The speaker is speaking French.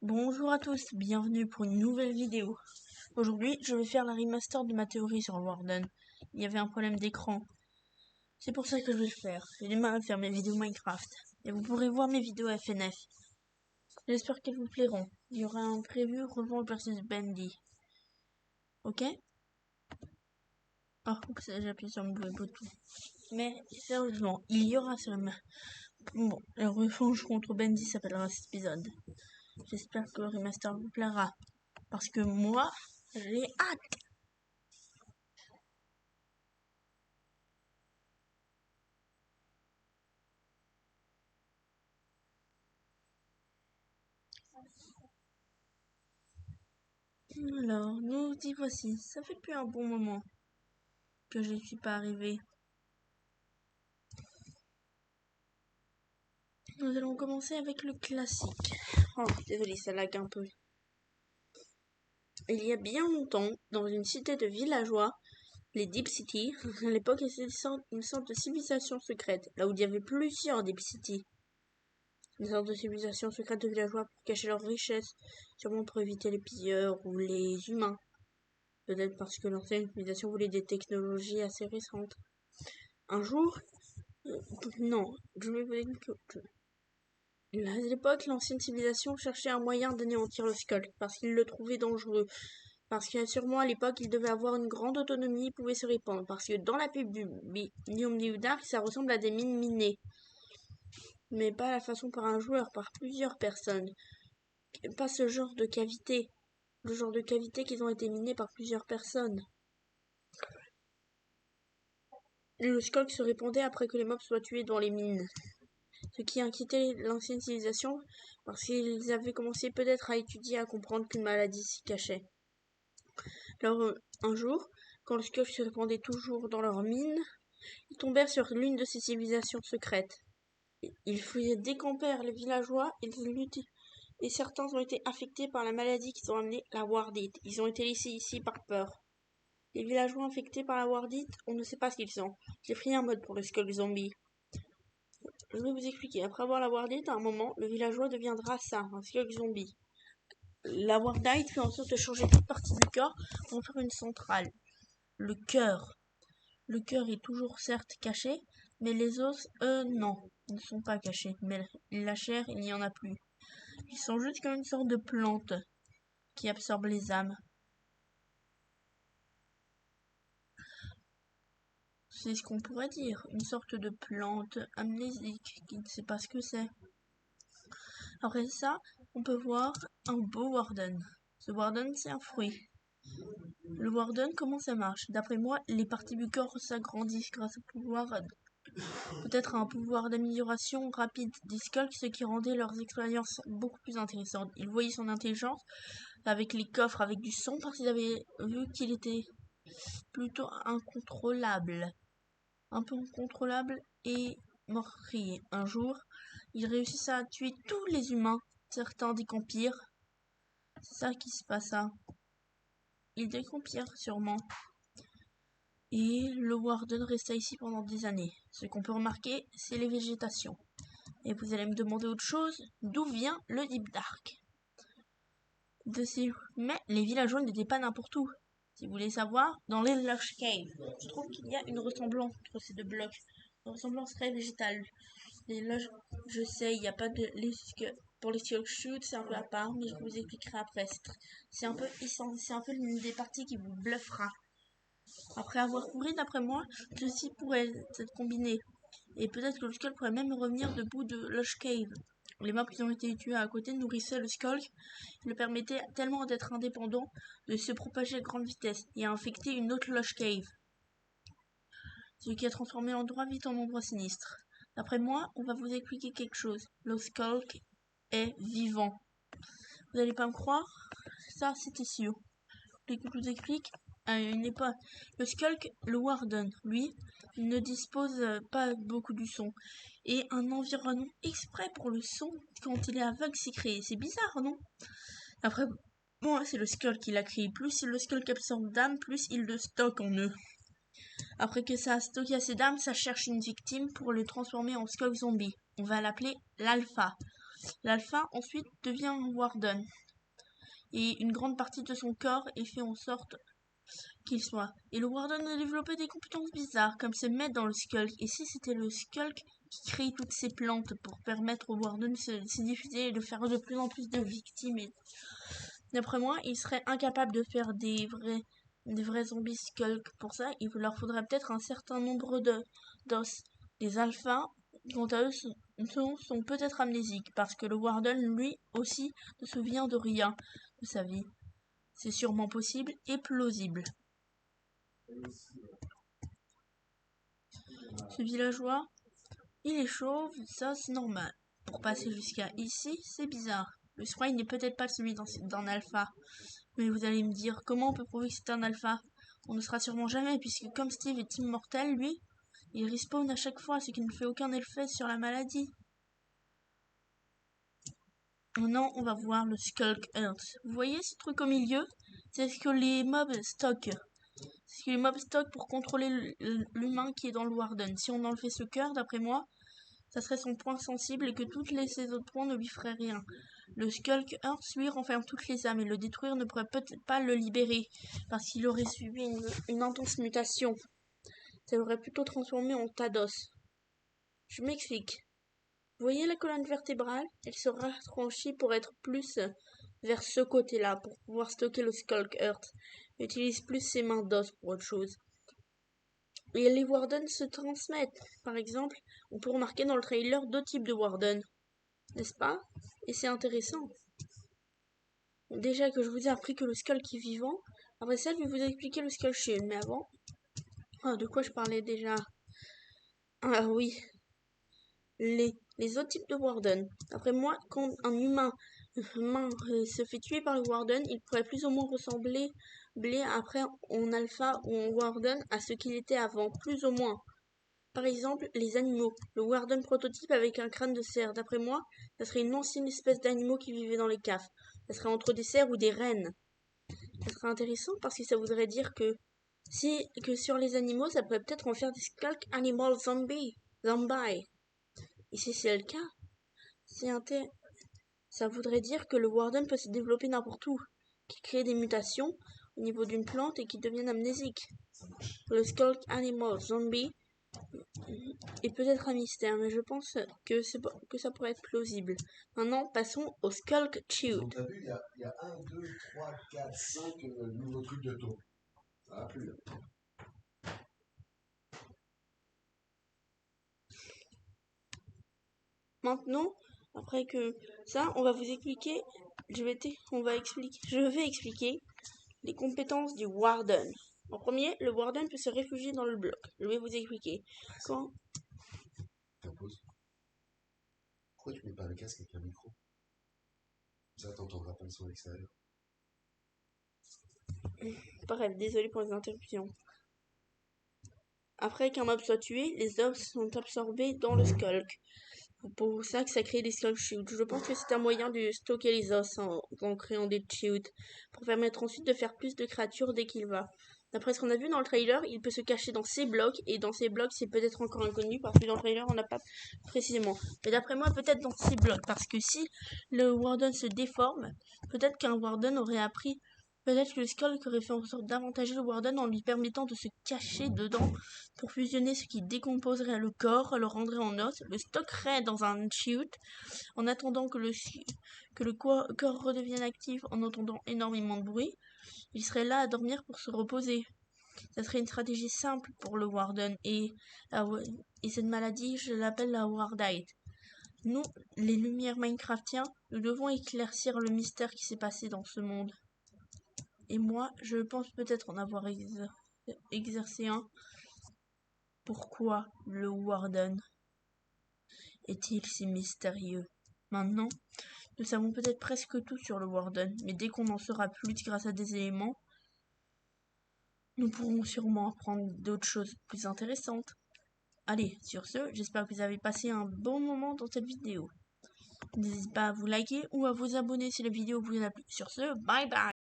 Bonjour à tous, bienvenue pour une nouvelle vidéo. Aujourd'hui, je vais faire la remaster de ma théorie sur Warden. Il y avait un problème d'écran. C'est pour ça que je vais le faire. J'ai du mal à faire mes vidéos Minecraft. Et vous pourrez voir mes vidéos FNF. J'espère qu'elles vous plairont. Il y aura un prévu Revanche versus Bendy. Ok? Oh, oups, j'appuie sur le mauvais bouton. Mais sérieusement, il y aura seulement... Bon, le revanche contre Bendy s'appellera cet épisode. J'espère que le remaster vous plaira. Parce que moi, j'ai hâte. Alors, nous y voici. Ça fait depuis un bon moment que je ne suis pas arrivé. Nous allons commencer avec le classique. Oh, désolé, ça lag un peu. Il y a bien longtemps, dans une cité de villageois, les Deep City, à l'époque, c'était une sorte de civilisation secrète, là où il y avait plusieurs Deep City. Une sorte de civilisation secrète de villageois pour cacher leurs richesses, sûrement pour éviter les pilleurs ou les humains. Peut-être parce que l'ancienne civilisation voulait des technologies assez récentes. Un jour, non, je vais vous expliquer autre chose. À l'époque, l'ancienne civilisation cherchait un moyen d'anéantir le Skulk, parce qu'il le trouvait dangereux. Parce que sûrement à l'époque, il devait avoir une grande autonomie et pouvait se répandre. Parce que dans la pub du Biome Dark, ça ressemble à des mines minées. Mais pas à la façon par un joueur, par plusieurs personnes. Pas ce genre de cavité. Le genre de cavité qui ont été minées par plusieurs personnes. Et le Skulk se répandait après que les mobs soient tués dans les mines. Ce qui inquiétait l'ancienne civilisation, parce qu'ils avaient commencé peut-être à étudier, à comprendre qu'une maladie s'y cachait. Alors, un jour, quand le Skulk se répandait toujours dans leurs mines, ils tombèrent sur l'une de ces civilisations secrètes. Ils décampèrent les villageois et certains ont été affectés par la maladie qu'ils ont amenée, la Wardite. Ils ont été laissés ici par peur. Les villageois infectés par la Wardite, on ne sait pas ce qu'ils sont. J'ai pris un mode pour le Skulk zombie. Je vais vous expliquer. Après avoir la Wardite, à un moment, le villageois deviendra ça, un Skulk zombie. La Wardite fait en sorte de changer toute partie du corps pour en faire une centrale. Le cœur. Le cœur est toujours certes caché, mais les os, eux, non, ils ne sont pas cachés. Mais la chair, il n'y en a plus. Ils sont juste comme une sorte de plante qui absorbe les âmes. C'est ce qu'on pourrait dire, une sorte de plante amnésique qui ne sait pas ce que c'est. Après ça, on peut voir un beau Warden. Ce Warden, c'est un fruit. Le Warden, comment ça marche? D'après moi, les parties du corps s'agrandissent grâce au pouvoir, peut-être un pouvoir d'amélioration rapide des Skulks, ce qui rendait leurs expériences beaucoup plus intéressantes. Ils voyaient son intelligence avec les coffres, avec du sang, parce qu'ils avaient vu qu'il était plutôt incontrôlable. Un peu incontrôlable et meurtrier. Un jour, il réussit à tuer tous les humains, certains décampirent. C'est ça qui se passa. Ils décampirent sûrement. Et le Warden resta ici pendant des années. Ce qu'on peut remarquer, c'est les végétations. Et vous allez me demander autre chose, d'où vient le Deep Dark? Mais les villageois n'étaient pas n'importe où. Si vous voulez savoir, dans les Lush Caves, je trouve qu'il y a une ressemblance entre ces deux blocs. Une ressemblance très végétale. Les Lush, je sais, il n'y a pas de... Pour les Silk Shoot, c'est un peu à part, mais je vous expliquerai après. C'est un peu l'une des parties qui vous bluffera. Après avoir couru, d'après moi, ceci pourrait être combiné. Et peut-être que le Skulk pourrait même revenir debout de Lush Cave. Les mobs qui ont été tués à côté nourrissaient le Skulk, le permettaient tellement d'être indépendant, de se propager à grande vitesse et à infecter une autre Lush Cave. Ce qui a transformé l'endroit vite en endroit sinistre. D'après moi, on va vous expliquer quelque chose. Le Skulk est vivant. Vous n'allez pas me croire? Ça, c'était sûr. Je vous explique. À une époque, le Skulk, le Warden, lui, il ne dispose pas beaucoup du son. Et un environnement exprès pour le son, quand il est aveugle, s'est créé. C'est bizarre, non? Après, moi, c'est le Skulk qui l'a créé. Plus le Skulk absorbe d'âme, plus il le stocke en eux. Après que ça a stocké assez d'âme, ça cherche une victime pour le transformer en Skulk zombie. On va l'appeler l'Alpha. L'alpha ensuite devient un Warden. Et une grande partie de son corps est fait en sorte qu'il soit. Et le Warden a développé des compétences bizarres, comme se mettre dans le Skulk. Et si c'était le Skulk qui crée toutes ces plantes pour permettre au Warden de se diffuser et de faire de plus en plus de victimes. Et d'après moi, il serait incapable de faire des vrais zombies Skulk. Pour ça, il leur faudrait peut-être un certain nombre d'os. Les alphas, quant à eux, sont peut-être amnésiques, parce que le Warden, lui aussi, ne se souvient de rien de sa vie. C'est sûrement possible et plausible. Ce villageois, il est chauve, ça c'est normal. Pour passer jusqu'à ici, c'est bizarre. Le sprite n'est peut-être pas celui d'un alpha. Mais vous allez me dire, comment on peut prouver que c'est un alpha? On ne sera sûrement jamais, puisque comme Steve est immortel, lui, il respawn à chaque fois, ce qui ne fait aucun effet sur la maladie. Maintenant, on va voir le Skulk Earth. Vous voyez ce truc au milieu? C'est ce que les mobs stockent. C'est ce que les mobs stockent pour contrôler l'humain qui est dans le Warden. Si on enlevait ce cœur, d'après moi, ça serait son point sensible et que ces autres points ne lui feraient rien. Le Skulk Earth, lui, renferme toutes les âmes et le détruire ne pourrait peut-être pas le libérer, parce qu'il aurait subi une intense mutation. Ça l'aurait plutôt transformé en tas d'os. Je m'explique. Vous voyez la colonne vertébrale? Elle se rafraîchit pour être plus vers ce côté-là, pour pouvoir stocker le Skulk Earth. Il utilise plus ses mains d'os pour autre chose. Et les Wardens se transmettent. Par exemple, on peut remarquer dans le trailer 2 types de Warden. N'est-ce pas? Et c'est intéressant. Déjà que je vous ai appris que le Skulk est vivant, après ça, je vais vous expliquer le Skull Shield. Mais avant... Ah, de quoi je parlais déjà? Ah oui. Les autres types de Warden. Après moi, quand un humain se fait tuer par le Warden, il pourrait plus ou moins ressembler après en alpha ou en Warden à ce qu'il était avant, plus ou moins. Par exemple, les animaux. Le Warden prototype avec un crâne de cerf. D'après moi, ça serait une ancienne espèce d'animaux qui vivait dans les caves. Ça serait entre des cerfs ou des rennes. Ça serait intéressant parce que ça voudrait dire que sur les animaux, ça pourrait peut-être en faire des Skulk Animal Zombie. Et si c'est le cas, ça voudrait dire que le Warden peut se développer n'importe où, qui crée des mutations au niveau d'une plante et qui deviennent amnésiques. Le Skulk Animal Zombie est peut-être un mystère, mais je pense que ça pourrait être plausible. Maintenant, passons au Skulk Chewed. Donc, t'as vu, il y a 1, 2, 3, 4, 5 nouveaux trucs de taux. Ça va plus, là. Maintenant, après que ça, on va vous expliquer, je vais expliquer les compétences du Warden. En premier, le Warden peut se réfugier dans le bloc. Je vais vous expliquer. Quand Pause. Pourquoi tu mets pas le casque avec un micro? Ça, t'entendras pas le son extérieur. Bref, désolé pour les interruptions. Après qu'un mob soit tué, les os sont absorbés dans le Skulk. Pour ça que ça crée des Skulk Shields. Je pense que c'est un moyen de stocker les os en créant des shields, pour permettre ensuite de faire plus de créatures dès qu'il va. D'après ce qu'on a vu dans le trailer, il peut se cacher dans ces blocs, et dans ces blocs c'est peut-être encore inconnu, parce que dans le trailer on n'a pas précisément. Mais d'après moi, peut-être dans ces blocs, parce que si le Warden se déforme, peut-être qu'un Warden aurait appris... Peut-être que le Skulk aurait fait en sorte d'avantager le Warden en lui permettant de se cacher dedans pour fusionner ce qui décomposerait le corps, le rendrait en os, le stockerait dans un chute en attendant que le corps redevienne actif en entendant énormément de bruit. Il serait là à dormir pour se reposer. Ça serait une stratégie simple pour le Warden et cette maladie, je l'appelle la Wardite. Nous, les lumières Minecraftiens, nous devons éclaircir le mystère qui s'est passé dans ce monde. Et moi, je pense peut-être en avoir exercé un. Pourquoi le Warden est-il si mystérieux? Maintenant, nous savons peut-être presque tout sur le Warden, mais dès qu'on en saura plus grâce à des éléments, nous pourrons sûrement apprendre d'autres choses plus intéressantes. Allez, sur ce, j'espère que vous avez passé un bon moment dans cette vidéo. N'hésitez pas à vous liker ou à vous abonner si la vidéo vous a plu. Sur ce, bye bye!